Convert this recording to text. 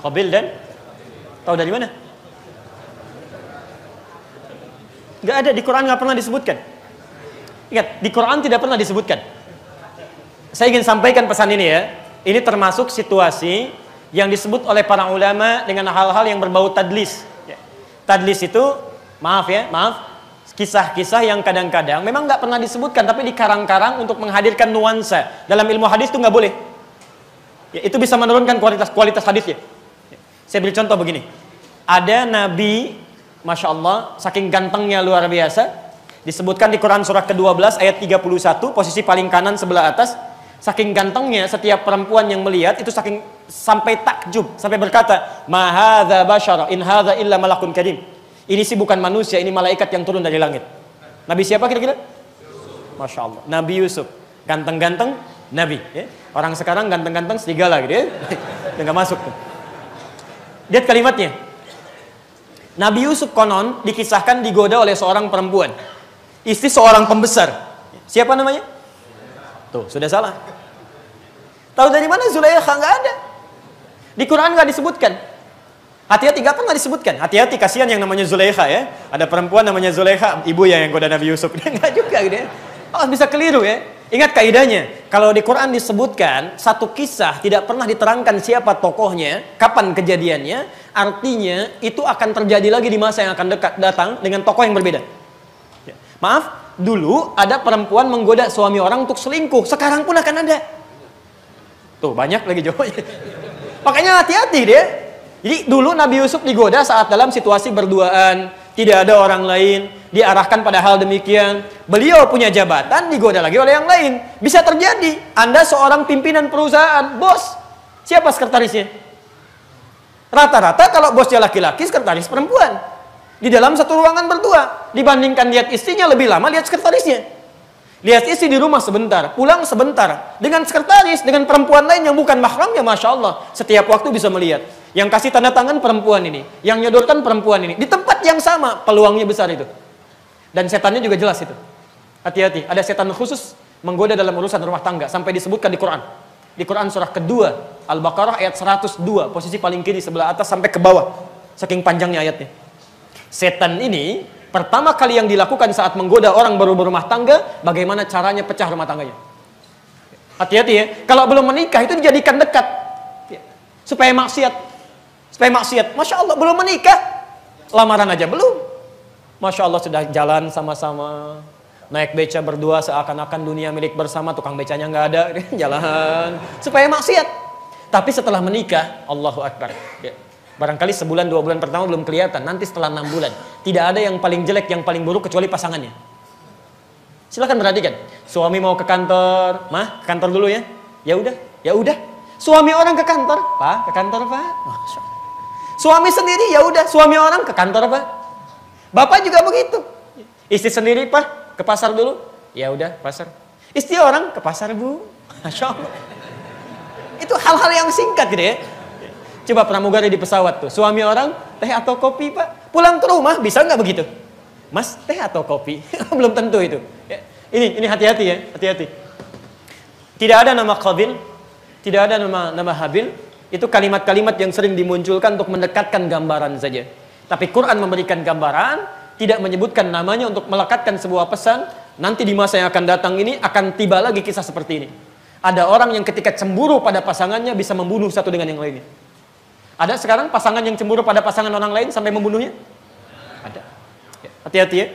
Qabil dan tahu dari mana? Nggak ada, di Quran nggak pernah disebutkan. Ingat, di Quran tidak pernah disebutkan. Saya ingin sampaikan pesan ini ya. Ini termasuk situasi yang disebut oleh para ulama dengan hal-hal yang berbau tadlis. Tadlis itu, maaf, kisah-kisah yang kadang-kadang memang nggak pernah disebutkan, tapi dikarang-karang untuk menghadirkan nuansa. Dalam ilmu hadis itu nggak boleh. Ya, itu bisa menurunkan kualitas hadisnya. Saya beri contoh begini. Ada nabi, Masya Allah, saking gantengnya luar biasa, disebutkan di Quran surah ke-12 ayat 31, posisi paling kanan sebelah atas. Saking gantengnya, setiap perempuan yang melihat itu sampai takjub, sampai berkata, "Ma hadza basyara in hadza illa malakun karim." Ini sih bukan manusia, ini malaikat yang turun dari langit. Nabi siapa kira-kira? Masya Allah, Nabi Yusuf. Ganteng-ganteng Nabi ya. Orang sekarang ganteng-ganteng serigala gitu ya. Nggak masuk tuh. Lihat kalimatnya. Nabi Yusuf konon dikisahkan digoda oleh seorang perempuan, istri seorang pembesar. Siapa namanya? Tuh, sudah salah. Tahu dari mana Zulaikha? Nggak ada. Di Quran nggak disebutkan. Hati-hati, nggak pernah disebutkan. Hati-hati, kasihan yang namanya Zulaikha ya. Ada perempuan namanya Zulaikha, ibu yang goda Nabi Yusuf. Nggak juga gitu ya. Oh, bisa keliru ya. Ingat kaidahnya. Kalau di Quran disebutkan satu kisah tidak pernah diterangkan siapa tokohnya, kapan kejadiannya, artinya itu akan terjadi lagi di masa yang akan datang dengan tokoh yang berbeda. Ya. Maaf, dulu ada perempuan menggoda suami orang untuk selingkuh, sekarang pun akan ada. Tuh, banyak lagi jawabannya. Makanya hati-hati deh. Jadi dulu Nabi Yusuf digoda saat dalam situasi berduaan, tidak ada orang lain, diarahkan pada hal demikian. Beliau punya jabatan, digoda lagi oleh yang lain. Bisa terjadi. Anda seorang pimpinan perusahaan, bos. Siapa sekretarisnya? Rata-rata kalau bosnya laki-laki, sekretaris perempuan. Di dalam satu ruangan berdua. Dibandingkan lihat istrinya lebih lama, lihat sekretarisnya. Lihat istri di rumah sebentar, pulang sebentar. Dengan sekretaris, dengan perempuan lain yang bukan mahramnya, Masya Allah. Setiap waktu bisa melihat. Yang kasih tanda tangan perempuan ini. Yang nyodorkan perempuan ini. Di tempat yang sama, peluangnya besar itu. Dan setannya juga jelas itu. Hati-hati, ada setan khusus menggoda dalam urusan rumah tangga. Sampai disebutkan di Quran. Di Quran surah kedua, Al-Baqarah ayat 102. Posisi paling kiri sebelah atas sampai ke bawah. Saking panjangnya ayatnya. Setan ini pertama kali yang dilakukan saat menggoda orang baru berumah tangga, bagaimana caranya pecah rumah tangganya. Hati-hati ya, kalau belum menikah itu dijadikan dekat. Supaya maksiat. Masya Allah, belum menikah. Lamaran aja belum. Masya Allah sudah jalan sama-sama. Naik beca berdua seakan-akan dunia milik bersama, tukang becanya nggak ada. Jalan. Supaya maksiat. Tapi setelah menikah, Allahu Akbar. Ya. Barangkali sebulan, 2 bulan pertama belum kelihatan. Nanti setelah 6 bulan. Tidak ada yang paling jelek, yang paling buruk kecuali pasangannya. Silahkan perhatikan. Suami mau ke kantor. Mah, ke kantor dulu ya. Ya udah. Suami orang ke kantor. Pak, ke kantor Pak. Masya Allah. Suami sendiri, ya udah. Suami orang ke kantor Pak. Bapak juga begitu. Istri sendiri Pak, ke pasar dulu. Ya udah, pasar. Istri orang ke pasar Bu. Masya Allah. Itu hal-hal yang singkat gitu ya. Coba pramugari di pesawat tuh, suami orang, teh atau kopi Pak? Pulang ke rumah bisa nggak begitu? Mas, teh atau kopi? Belum tentu itu. Ya. Ini hati-hati ya, hati-hati. Tidak ada nama Qabil, tidak ada nama Habil. Itu kalimat-kalimat yang sering dimunculkan untuk mendekatkan gambaran saja. Tapi Quran memberikan gambaran, tidak menyebutkan namanya untuk melekatkan sebuah pesan. Nanti di masa yang akan datang ini akan tiba lagi kisah seperti ini. Ada orang yang ketika cemburu pada pasangannya bisa membunuh satu dengan yang lainnya. Ada sekarang pasangan yang cemburu pada pasangan orang lain sampai membunuhnya? Ada. Hati-hati ya.